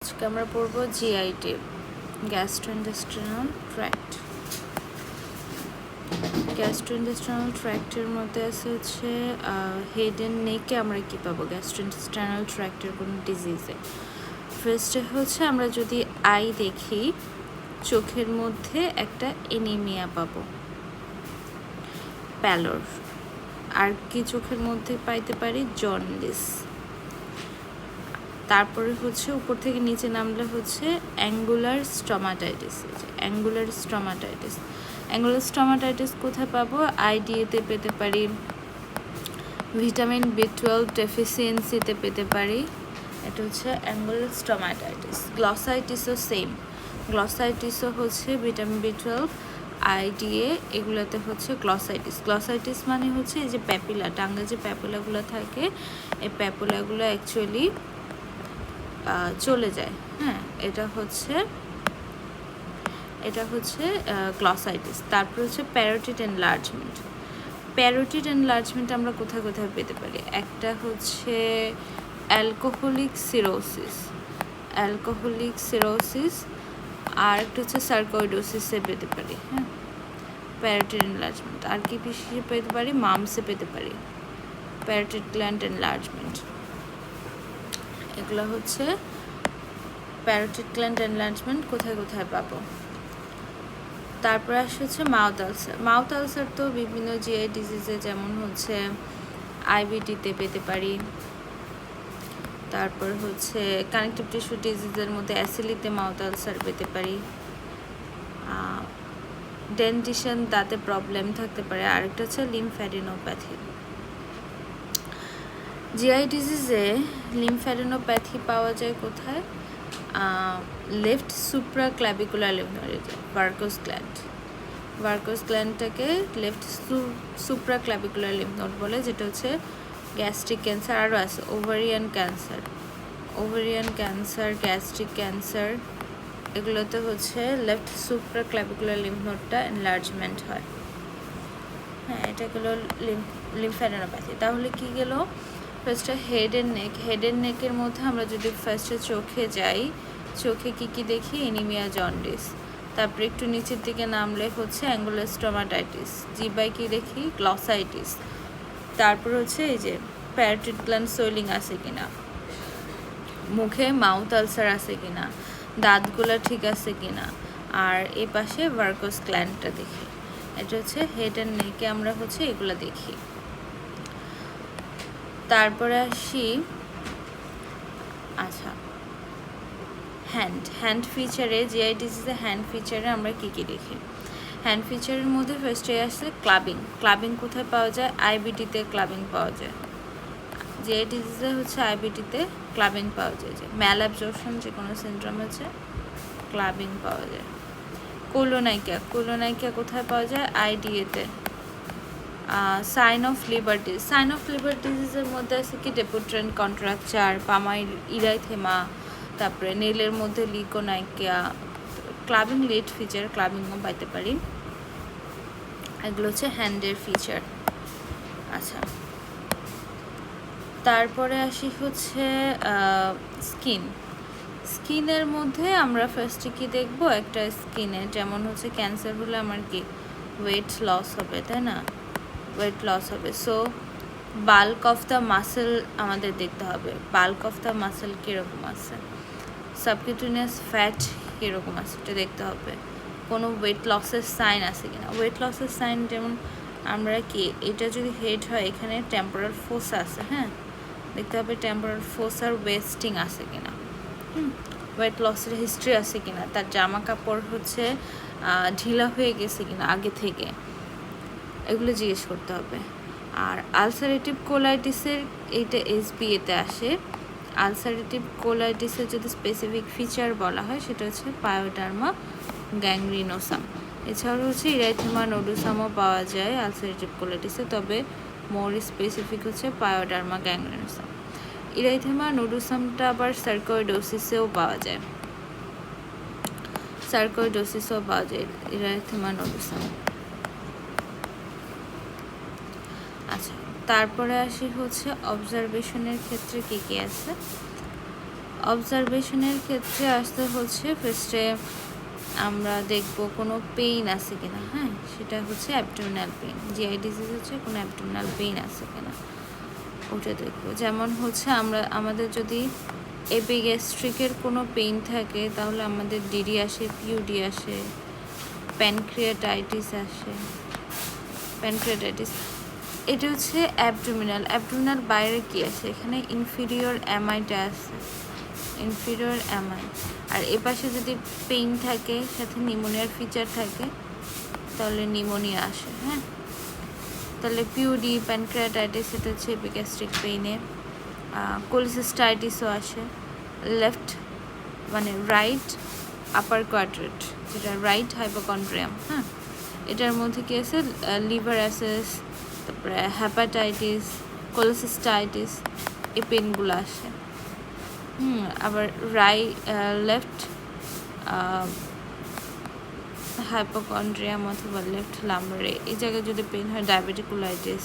আজকে আমরা পড়বো জিআইটি, গ্যাস্ট্রোইন্টেস্টিনাল ট্র্যাক্ট। গ্যাস্ট্রোইন্টেস্টিনাল ট্র্যাক্টের মধ্যে আছে হচ্ছে হেড অ্যান্ড নেকে আমরা কী পাবো গ্যাস্ট্রোইন্টেস্টিনাল ট্র্যাক্টের কোনো ডিজিজে। ফার্স্টে হচ্ছে আমরা যদি আই দেখি, চোখের মধ্যে একটা এনিমিয়া পাবো, প্যালোর। আর কি চোখের মধ্যে পাইতে পারি? জন্ডিস। তারপরে হচ্ছে উপর থেকে নিচে নামলে হচ্ছে অ্যাঙ্গুলার স্টমাটাইটিস। অ্যাঙ্গুলার স্টমাটাইটিস, অ্যাঙ্গুলার স্টমাটাইটিস কোথায় পাবো? আইডিএতে পেতে পারি, ভিটামিন B12 ডেফিসিয়েন্সিতে পেতে পারি। এটা হচ্ছে অ্যাঙ্গুলার স্টমাটাইটিস। গ্লসাইটিসও সেম, গ্লসাইটিসও হচ্ছে ভিটামিন B12, আইডিএ, এগুলোতে হচ্ছে গ্লসাইটিস। গ্লসাইটিস মানে হচ্ছে এই যে প্যাপিলা, টাঙ্গে যে প্যাপিলাগুলো থাকে, এই প্যাপিলাগুলো অ্যাকচুয়ালি চলে যায়। হ্যাঁ, এটা হচ্ছে গ্লসাইটিস। তারপর হচ্ছে প্যারোটিড এনলার্জমেন্ট। প্যারোটিড এনলার্জমেন্ট আমরা কোথায় কোথায় পেতে পারি? একটা হচ্ছে অ্যালকোহলিক সিরোসিস, আর একটা হচ্ছে সার্কোইডোসিসে পেতে পারি। হ্যাঁ, প্যারোটিড এনলার্জমেন্ট। আর কি বেশি পেতে পারি? মামসে পেতে পারি প্যারোটিড গ্ল্যান্ড এনলার্জমেন্ট। এগুলো হচ্ছে প্যারোটিড গ্ল্যান্ড এনলার্জমেন্ট কোথায় কোথায় পাবো। তারপরে আসে হচ্ছে মাউথ আলসার। মাউথ আলসার তো বিভিন্ন জিআই ডিজিজে, যেমন হচ্ছে আইবিটিতে পেতে পারি। তারপর হচ্ছে কানেকটিভ টিস্যু ডিজিজের মধ্যে অ্যাসিলিতে মাউথ আলসার পেতে পারি। ডেন্টিশন, দাঁতে প্রবলেম থাকতে পারে। আরেকটা হচ্ছে লিমফ্যাডিনোপ্যাথি। জিআই ডিজিজে লিমফ্যাডিনোপ্যাথি পাওয়া যায় কোথায়? Left supra clavicular lymph node, Virchow's gland. Virchow's গ্ল্যান্ডটাকে left supra clavicular lymph node বলে, যেটা হচ্ছে গ্যাস্ট্রিক ক্যান্সার। আরও আছে ওভারিয়ান ক্যান্সার, গ্যাস্ট্রিক ক্যান্সার, এগুলোতে হচ্ছে লেফট সুপ্রা ক্ল্যাভিকুলার লিম্ফ নোডটা এনলার্জমেন্ট হয়। হ্যাঁ, এটা গেলো লিমফ্যাডিনোপ্যাথি। তাহলে কি গেল? ফার্স্টে head and neck. Head and নেকের মধ্যে আমরা যদি ফার্স্টে চোখে যাই, চোখে কি দেখি? Anaemia, jaundice. তারপরে একটু নিচের দিকে নামলে হচ্ছে অ্যাঙ্গুলার স্টমাটাইটিস। জিবাই কি দেখি? গ্লসাইটিস। তারপর হচ্ছে এই যে প্যারোটিড গ্ল্যান্ড সোয়েলিং আছে কিনা, মুখে মাউথ আলসার আছে কিনা, দাঁতগুলো ঠিক আছে কিনা, আর এই পাশে ভার্কোস গ্ল্যান্ডটা দেখি। এটা হচ্ছে হেড অ্যান্ড নেকে আমরা হচ্ছে এগুলো দেখি। তারপরে আসি, আচ্ছা, হ্যান্ড ফিচারে, জিআই ডিজিজে হ্যান্ড ফিচারে আমরা কী দেখি? হ্যান্ড ফিচারের মধ্যে ফার্স্টে আসছে ক্লাবিং কোথায় পাওয়া যায়? আইবিটিতে ক্লাবিং পাওয়া যায়। জিআই ডিজিজে হচ্ছে আইবিটিতে ক্লাবিং পাওয়া যায়। যে ম্যাল অ্যাবজর্পশন যে কোনো সিনড্রোম আছে, ক্লাবিং পাওয়া যায়। কোলোনাইকিয়া কোথায় পাওয়া যায়? আইডিএতে। সাইন অফ লিভার ডিজিজের মধ্যে আছে কি? ডেপুট্রেন্ট কন্ট্রাকচার, পামাইল ইরাইথেমা, তারপরে নেলের মধ্যে লিকোনাইকিয়া। ক্লাবিং লেট ফিচার, ক্লাবিংও পাইতে পারি। এগুলো হচ্ছে হ্যান্ডের ফিচার। আচ্ছা, তারপরে আসি হচ্ছে স্কিনের মধ্যে আমরা ফার্স্টে কি দেখবো? একটা স্কিনে যেমন হচ্ছে ক্যান্সার হলে আমার কি ওয়েট লস হবে, তাই না? ওয়েট লস হবে। So bulk of the muscle আমাদের দেখতে হবে। বাল্ক অফ দ্য মাসেল কীরকম আছে, সাবকিউটেনিয়াস ফ্যাট কীরকম আছে, এটা দেখতে হবে। কোনো ওয়েট লসের সাইন আছে কিনা। ওয়েট লসের সাইন যেমন আমরা কি, এটা যদি হেড হয়, এখানে টেম্পোরাল ফোসা আছে। হ্যাঁ, দেখতে হবে টেম্পোরাল ফোসার ওয়েস্টিং আছে কিনা। ওয়েট লসের হিস্ট্রি আছে কিনা, তার জামা কাপড় হচ্ছে ঢিলা হয়ে গেছে কিনা আগে থেকে, এগুলো জিজ্ঞেস করতে হবে। আর আলসারেটিভ কোলাইটিসের এইটা এসবিএতে আসে। আলসারেটিভ কোলাইটিসের যদি স্পেসিফিক ফিচার বলা হয়, সেটা হচ্ছে পায়োডার্মা গ্যাংগ্রিনোসাম। এছাড়াও হচ্ছে ইরাইথেমা নোডুসামও পাওয়া যায় আলসারেটিভ কোলাইটিসে, তবে মোর স্পেসিফিক হচ্ছে পায়োডার্মা গ্যাংগ্রিনোসাম। ইরাইথেমা নোডুসামটা আবার সার্কোইডোসিসেও পাওয়া যায়, ইরাইথেমা নোডুসাম। আচ্ছা, তারপরে আসি হচ্ছে অবজারভেশনের ক্ষেত্রে কী কী আছে। অবজারভেশনের ক্ষেত্রে আসতে হচ্ছে ফার্স্টে আমরা দেখব কোনো পেইন আছে কিনা, হ্যাঁ, সেটা হচ্ছে অ্যাবডোমিনাল পেইন। জিআই ডিজিজ হচ্ছে কোনো অ্যাবডোমিনাল পেইন আছে কিনা ওটা দেখবো। যেমন হচ্ছে আমাদের যদি এপিগ্যাস্ট্রিকের কোনো পেইন থাকে তাহলে আমাদের ডিডি আসে, পিউডি আসে, প্যানক্রিয়াটাইটিস আসে। প্যানক্রিয়াটাইটিস এটা হচ্ছে অ্যাবডোমিনাল বাইরে কি আছে, এখানে ইনফিরিয়র অ্যামাইটা আছে, ইনফিরিয়র অ্যামাই। আর এপাশে যদি পেইন থাকে সাথে নিউমোনিয়ার ফিচার থাকে তাহলে নিউমোনিয়া আসে, হ্যাঁ। তাহলে পিউডি, প্যানক্রিয়াটাইটিস এটা হচ্ছে এপিগ্যাস্ট্রিক পেইনে। কোলিসিস্টাইটিসও আসে। লেফট মানে রাইট আপার কোয়াড্রেন্ট, যেটা রাইট হাইপোকন্ড্রিয়াম, হ্যাঁ, এটার মধ্যে কি আছে, লিভার অ্যাসেস, তারপরে হ্যাপাটাইটিস, কোলিসিস্টাইটিস, এই পেনগুলো আসে। আবার লেফট হাইপোকন্ড্রিয়াম অথবা লেফট লাম্বারে এই জায়গায় যদি পেন হয় ডায়াবেটিকুলাইটিস।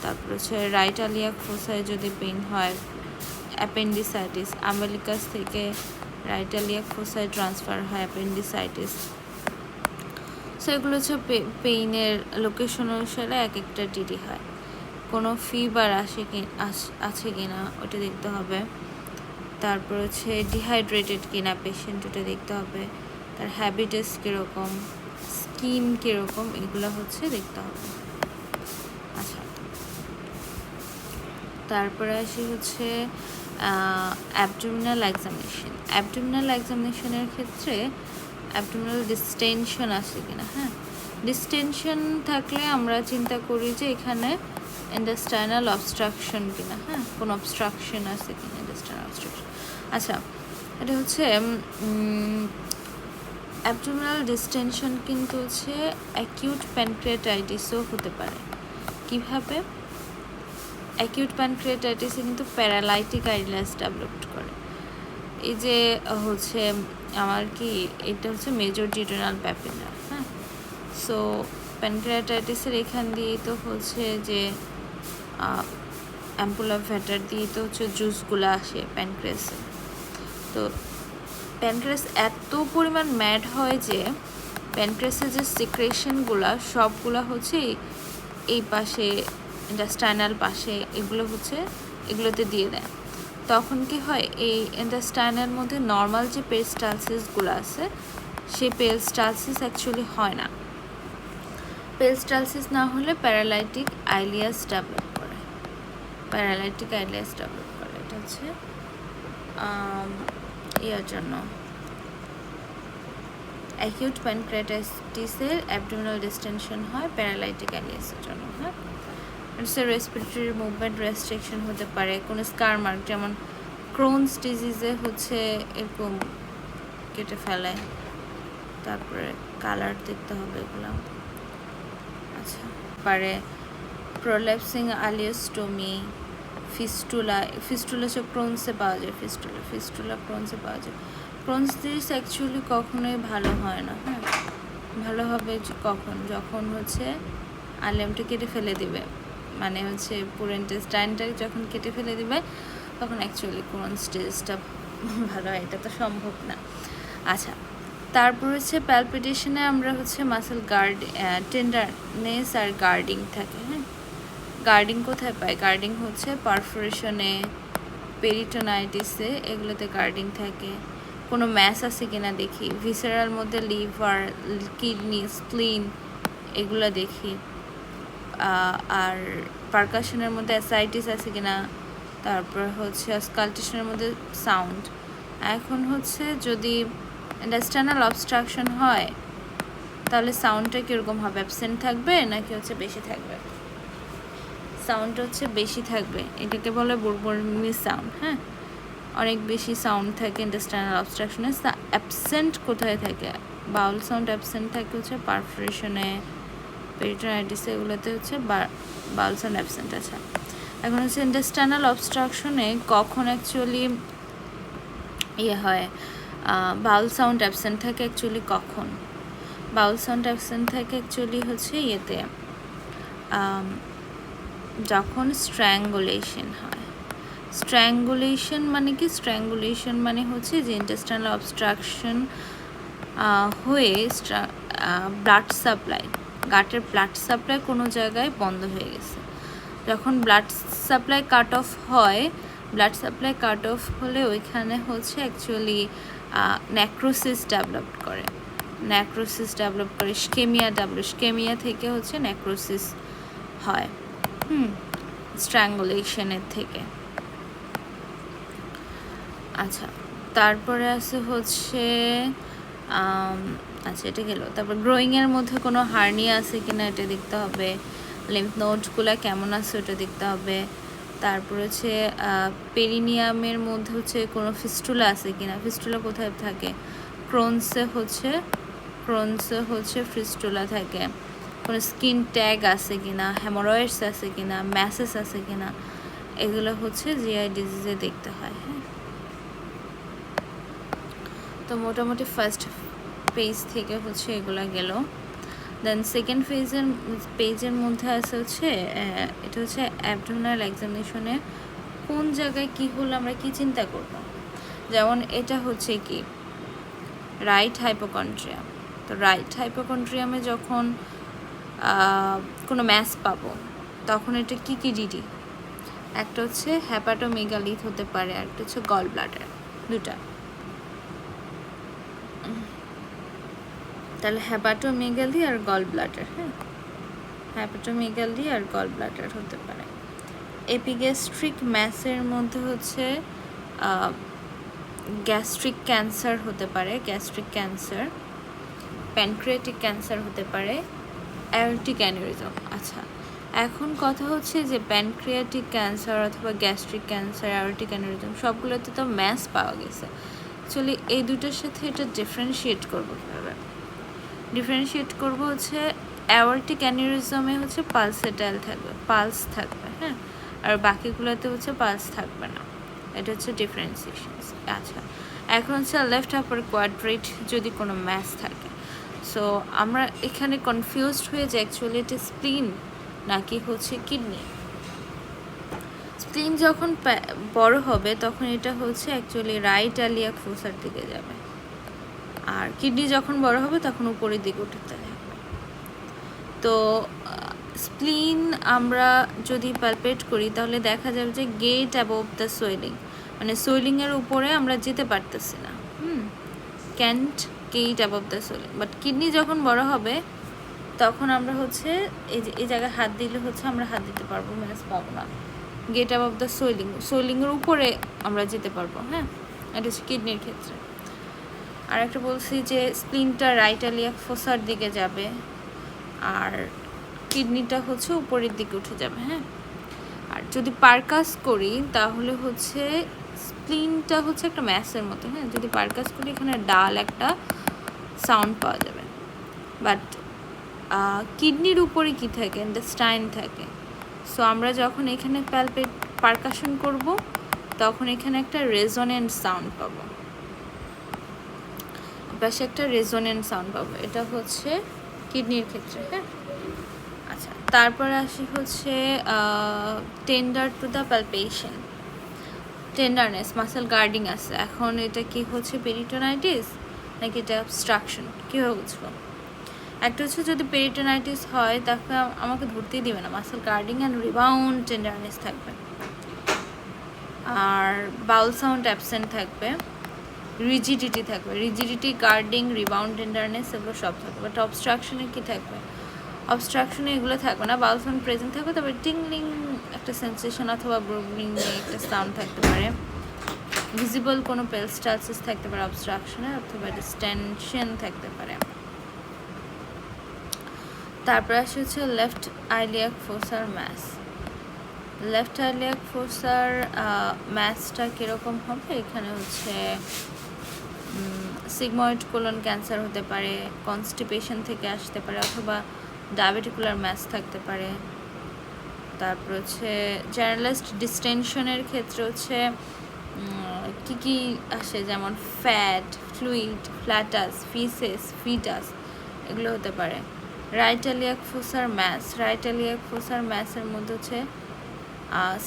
তারপর হচ্ছে রাইট আলিয়াক ফোসায় যদি পেন হয় অ্যাপেন্ডিসাইটিস, আম্বিলিকাস থেকে রাইট আলিয়াক ফোসায় ট্রান্সফার হয় অ্যাপেন্ডিসাইটিস। সো এগুলো হচ্ছে পেইনের লোকেশন অনুসারে এক একটা ডিডি হয়। কোনো ফিভার আছে কিনা ওটা দেখতে হবে। তারপর হচ্ছে ডিহাইড্রেটেড কিনা পেশেন্ট ওটা দেখতে হবে। তার হ্যাবিটেস কীরকম, স্কিন কীরকম, এগুলো হচ্ছে দেখতে হবে। আচ্ছা, তারপরে আসি হচ্ছে অ্যাবডোমিনাল এক্সামিনেশনের ক্ষেত্রে অ্যাবডোমিনাল ডিস্টেনশন আছে কিনা, হ্যাঁ। ডিস্টেনশন থাকলে আমরা চিন্তা করি যে এখানে ইন্টেস্টাইনাল অবস্ট্রাকশন কিনা, হ্যাঁ, কোনো অবস্ট্রাকশন আছে কিনা, ইন্টেস্টাইনাল অবস্ট্রাকশন। আচ্ছা, এটা হচ্ছে অ্যাবডোমিনাল ডিস্টেনশন কিন্তু হচ্ছে অ্যাকিউট প্যানক্রিয়াটাইটিসও হতে পারে। কিভাবে? অ্যাকিউট প্যানক্রিয়াটাইটিসে কিন্তু প্যারালাইটিক আইলেস ডেভেলপ করে। এই যে হচ্ছে আমার কি এটা হচ্ছে মেজর ডিউডেনাল প্যাপিলা, হ্যাঁ। সো প্যানক্রিয়াটাইটিসের এখান দিয়েই তো হচ্ছে যে অ্যাম্পুলা ভ্যাটার দিয়ে তো হচ্ছে জুসগুলো আসে প্যানক্রিয়াসে। তো প্যানক্রিয়াস এত পরিমাণ ম্যাড হয় যে প্যানক্রিয়াসের যে সিক্রেশনগুলো সবগুলো হচ্ছে এই পাশে ইন্টেস্টাইনাল পাশে এগুলোতে দিয়ে দেয়। তখন কি হয়, এই ইন্টেস্টাইনাল মধ্যে নর্মাল যে পেরিস্টালসিসগুলো আছে সেই পেরিস্টালসিস অ্যাকচুয়ালি হয় না। পেরিস্টালসিস না হলে প্যারালাইটিক আইলিয়াস ডেভেলপ করে। এটা হচ্ছে এর জন্য অ্যাকিউট প্যানক্রিয়াটাইটিসের অ্যাবডোমিনাল ডিস্টেনশন হয় প্যারালাইটিক আইলিয়াসের জন্য, হ্যাঁ। রেসপিরেটরি মুভমেন্ট রেস্ট্রিকশন হতে পারে, কোনো স্কার মার্ক, যেমন ক্রোনস ডিজিজে হচ্ছে এরকম কেটে ফেলে। তারপরে কালার দেখতে হবে এগুলো। আচ্ছা, পারে প্রোল্যাপসিং আলিওস্টোমি, ফিস্টুলা হচ্ছে ক্রোনসে পাওয়া যায়, ফিস্টুলা ক্রোনসে পাওয়া যায়। ক্রোনস ডিজিজ অ্যাকচুয়ালি কখনোই ভালো হয় না, হ্যাঁ। ভালো হবে কখন, যখন হচ্ছে আলেমটা কেটে ফেলে দিবে, মানে হচ্ছে পুরো ইন্টেস্টাইনটা যখন কেটে ফেলে দিবে তখন অ্যাকচুয়ালি ক্রোনস ডিজিজটা ভালো হয়, এটা তো সম্ভব না। আচ্ছা, তারপর হচ্ছে প্যালপিটেশনে আমরা হচ্ছে মাসেল টেন্ডারনেস আর গার্ডিং থাকে, হ্যাঁ। গার্ডিং কোথায় পাই? গার্ডিং হচ্ছে পারফোরেশনে, পেরিটোনাইটিসে, এগুলোতে গার্ডিং থাকে। কোনো ম্যাস আছে কিনা দেখি, ভিসেরাল মধ্যে লিভার, কিডনি, স্প্লিন এগুলো দেখি। আর পারকাশনের মধ্যে অ্যাসাইটিস আছে কিনা, তারপর হচ্ছে স্কালটেশনের মধ্যে সাউন্ড। এখন হচ্ছে যদি ইন্টেস্টাইনাল অবস্ট্রাকশন হয় তাহলে সাউন্ডটা কীরকম হবে, অ্যাবসেন্ট থাকবে নাকি হচ্ছে বেশি থাকবে? সাউন্ডটা হচ্ছে বেশি থাকবে, এটাকে বলে বুরবুরমি সাউন্ড, হ্যাঁ। অনেক বেশি সাউন্ড থাকে ইন্টেস্টাইনাল অবস্ট্রাকশনে। অ্যাবসেন্ট কোথায় থাকে? বাউল সাউন্ড অ্যাবসেন্ট থাকে হচ্ছে পারফোরেশনে, পেরিটোনাইটিসে, এগুলোতে হচ্ছে বাউল সাউন্ড অ্যাবসেন্ট আছে। এখন হচ্ছে ইন্টেস্টাইনাল অবস্ট্রাকশনে কখন অ্যাকচুয়ালি হয়, বাউল সাউন্ড অ্যাবসেন্ট থাকে অ্যাকচুয়ালি কখন? বাউল সাউন্ড অ্যাবসেন্ট থাকে অ্যাকচুয়ালি হচ্ছে যখন স্ট্র্যাঙ্গুলেশন হয়। স্ট্র্যাঙ্গুলেশন মানে কি? স্ট্র্যাঙ্গুলেশন মানে হচ্ছে যে ইন্টেস্টাইনাল অবস্ট্রাকশন হয়ে ব্লাড সাপ্লাই, গাটের ব্লাড সাপ্লাই কোনো জায়গায় বন্ধ হয়ে গেছে। যখন ব্লাড সাপ্লাই কাট অফ হয়, ব্লাড সাপ্লাই কাট অফ হলে ওইখানে হচ্ছে অ্যাকচুয়ালি নেক্রোসিস ডেভেলপ করে, স্কেমিয়া থেকে হচ্ছে নেক্রোসিস হয় স্ট্র্যাঙ্গুলেশনের থেকে। আচ্ছা, তারপরে আছে হচ্ছে আচ্ছা এটা গেল। তারপর গ্রোয়িংয়ের মধ্যে কোনো হার্নিয়া আছে কিনা এটা দেখতে হবে, লিম্ফ নোডগুলো কেমন আছে ওটা দেখতে হবে। তারপর হচ্ছে পেরিনিয়ামের মধ্যে হচ্ছে কোনো ফিস্টুলা আছে কিনা, ফিস্টুলা কোথায় থাকে? ক্রোনসে হচ্ছে ফিস্টুলা থাকে। কোনো স্কিন ট্যাগ আছে কিনা, হেমোরয়েডস আছে কিনা, ম্যাসেস আছে কিনা, এগুলো হচ্ছে জিআই ডিজিজে দেখতে হয়। হ্যাঁ, তো মোটামুটি ফার্স্ট পেজ থেকে হচ্ছে এগুলা গেল। দেন সেকেন্ড পেজের মধ্যে আছে হচ্ছে এটা হচ্ছে অ্যাবডোমিনাল এক্সামিনেশনে কোন জায়গায় কি হলো আমরা কি চিন্তা করব। যেমন এটা হচ্ছে কি রাইট হাইপোকন্ড্রিয়াম, তো রাইট হাইপোকন্ড্রিয়ামে যখন কোনো ম্যাস পাবো তখন এটা কি কি ডিডি, একটা হচ্ছে হ্যাপাটোমেগালিথ হতে পারে, একটা হচ্ছে গল ব্লাডার, দুটা। তাহলে হ্যাপাটোমেগালি আর গল ব্লাডার, হ্যাঁ হ্যাপাটোমেগালি আর গল ব্লাডার হতে পারে। এপিগ্যাস্ট্রিক ম্যাসের মধ্যে হচ্ছে গ্যাস্ট্রিক ক্যান্সার হতে পারে, গ্যাস্ট্রিক ক্যান্সার, প্যানক্রিয়াটিক ক্যান্সার হতে পারে, অ্যাওর্টিক অ্যানিউরিজম। আচ্ছা, এখন কথা হচ্ছে যে প্যানক্রিয়াটিক ক্যান্সার অথবা গ্যাস্ট্রিক ক্যান্সার, অ্যাওর্টিক অ্যানিউরিজম সবগুলোতে তো ম্যাস পাওয়া গেছে। অ্যাকচুয়ালি এই দুটোর সাথে এটা ডিফারেন্সিয়েট করবো কীভাবে? ডিফারেন্সিয়েট করবো হচ্ছে অ্যাওর্টিক অ্যানিউরিজমে হচ্ছে পালসেটাইল থাকবে, পালস থাকবে, হ্যাঁ, আর বাকিগুলোতে হচ্ছে পালস থাকবে না। এটা হচ্ছে ডিফারেন্সিয়েশন। আচ্ছা, এখন হচ্ছে লেফট আপার কোয়াড্রেট যদি কোনো ম্যাস থাকে, সো আমরা এখানে কনফিউজড হয়ে যাই অ্যাকচুয়ালি এটা স্প্লিন নাকি হচ্ছে কিডনি। স্প্লিন যখন বড় হবে তখন এটা হচ্ছে অ্যাকচুয়ালি রাইট ইলিয়াক ফোসার দিকে যাবে, আর কিডনি যখন বড় হবে তখন উপরের দিকে উঠতে থাকবে। তো স্প্লিন আমরা যদি পালপেট করি তাহলে দেখা যাবে যে গেট অ্যাবভ দ্য সোয়েলিং, মানে সোয়েলিংয়ের উপরে আমরা যেতে পারতেছি না, can't get above the swelling. But kidney যখন বড় হবে তখন আমরা হচ্ছে এই জায়গায় হাত দিলে হচ্ছে আমরা হাত দিতে পারবো, ম্যাস পাবো না। গেট অ্যাবভ দ্য সোয়েলিংয়ের উপরে আমরা যেতে পারবো, হ্যাঁ, এটা হচ্ছে কিডনির ক্ষেত্রে। আর একটা বলছি যে স্প্লিনটা রাইট ইলিয়াক ফোসার দিকে যাবে আর কিডনিটা হচ্ছে উপরের দিকে উঠে যাবে, হ্যাঁ। আর যদি পারকাস করি তাহলে হচ্ছে স্প্লিনটা হচ্ছে একটা ম্যাসের মতো, হ্যাঁ, যদি পারকাস করি এখানে ডাল একটা সাউন্ড পাওয়া যাবে। বাট কিডনির উপরে কি থাকে? ইন্টেস্টাইন থাকে। সো আমরা যখন এখানে পারকাশন করব তখন এখানে একটা রেজোনেন্ট সাউন্ড পাবো, পাশে একটা রেজোনেন্ট সাউন্ড পাবো, এটা হচ্ছে কিডনির ক্ষেত্রে, হ্যাঁ। আচ্ছা, তারপরে আসি হচ্ছে tender to the palpation, tenderness, muscle guarding আছে। এখন এটা কি হচ্ছে পেরিটোনাইটিস নাকি এটা অবস্ট্রাকশন, কীভাবে বুঝবো? একটা হচ্ছে যদি পেরিটোনাইটিস হয় তাকে আমাকে ধরতেই দিবে না, muscle guarding and rebound tenderness থাকবে, আর বাউল সাউন্ড অ্যাবসেন্ট থাকবে, রিজিডিটি থাকবে, রিজিডিটি, গার্ডিং, রিবাউন্ড টেন্ডারনেস এগুলো সব থাকবে। বাট অবস্ট্রাকশনে কি থাকবে? অবস্ট্রাকশনে এগুলো থাকবে না, বাউল সাউন্ড প্রেজেন্ট থাকবে, তবে টিংলিং একটা সেন্সেশন অথবা ব্রুগলিং একটা সাউন্ড থাকতে পারে, ভিজিবল কোনো পেরিস্টালসিস থাকতে পারে অবস্ট্রাকশনে, অথবা ডিস্টেনশন থাকতে পারে। তারপর আসে হচ্ছে left iliac fossa mass. Left iliac fossa ম্যাসটা কীরকম হবে? এখানে হচ্ছে সিগময়েড কোলন ক্যান্সার হতে পারে, কনস্টিপেশন থেকে আসতে পারে, অথবা ডায়াবেটিকুলার ম্যাস থাকতে পারে। তারপর হচ্ছে জার্নালিস্ট ডিস্টেনশনের ক্ষেত্রে হচ্ছে কি কি আসে, যেমন ফ্যাট, ফ্লুইড, ফ্ল্যাটাস, ফিটাস এগুলো হতে পারে। Right iliac fossa mass, right iliac fossa ম্যাসের মধ্যে হচ্ছে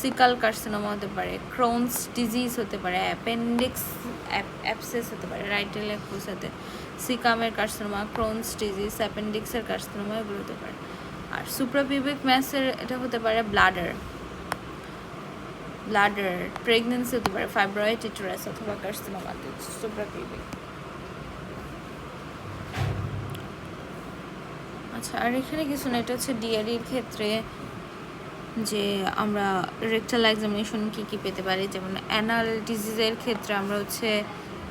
সিকাল কার্সিনোমা হতে পারে, ক্রোনস ডিজিজ হতে পারে, অ্যাপেন্ডিক্স অ্যাপসেস হতে পারে, রাইট ইলেকট্রোর সাথে সিকামের কার্সিনোমা, ক্রোনস ডিজিজ, অ্যাপেন্ডিক্সের কার্সিনোমা এগুলো হতে পারে। আর সুপ্রাপিউবিক ম্যাসের এটা হতে পারে ব্লাডার, প্রেগনেন্সি হতে পারে, ফাইব্রয়েড ইউটেরাস অথবা কার্সিনোমা সুপ্রাপিউবিক। আচ্ছা, আর এখানে কিছু না, এটা হচ্ছে ডিআরির ক্ষেত্রে যে আমরা রেকটাল এক্সামিনেশন কী পেতে পারি, যেমন অ্যানাল ডিজিজের ক্ষেত্রে আমরা হচ্ছে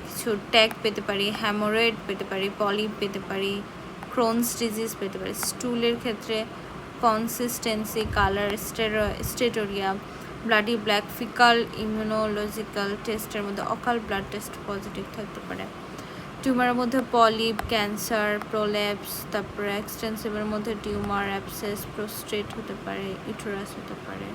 কিছু ট্যাগ পেতে পারি, হ্যামোরয়েড পেতে পারি, পলিপ পেতে পারি, ক্রোনস ডিজিজ পেতে পারি। স্টুলের ক্ষেত্রে consistency, colour, steatorrhoea, bloody black, faecal immunological টেস্টের মধ্যে অকাল ব্লাড টেস্ট পজিটিভ থাকতে পারে। টিউমারের মধ্যে পলিপ, ক্যান্সার, প্রোল্যাপস, তারপরে এক্সটেন্সিভের মধ্যে টিউমার, অ্যাবসেস, প্রোস্টেট হতে পারে, ইউটেরাস হতে পারে।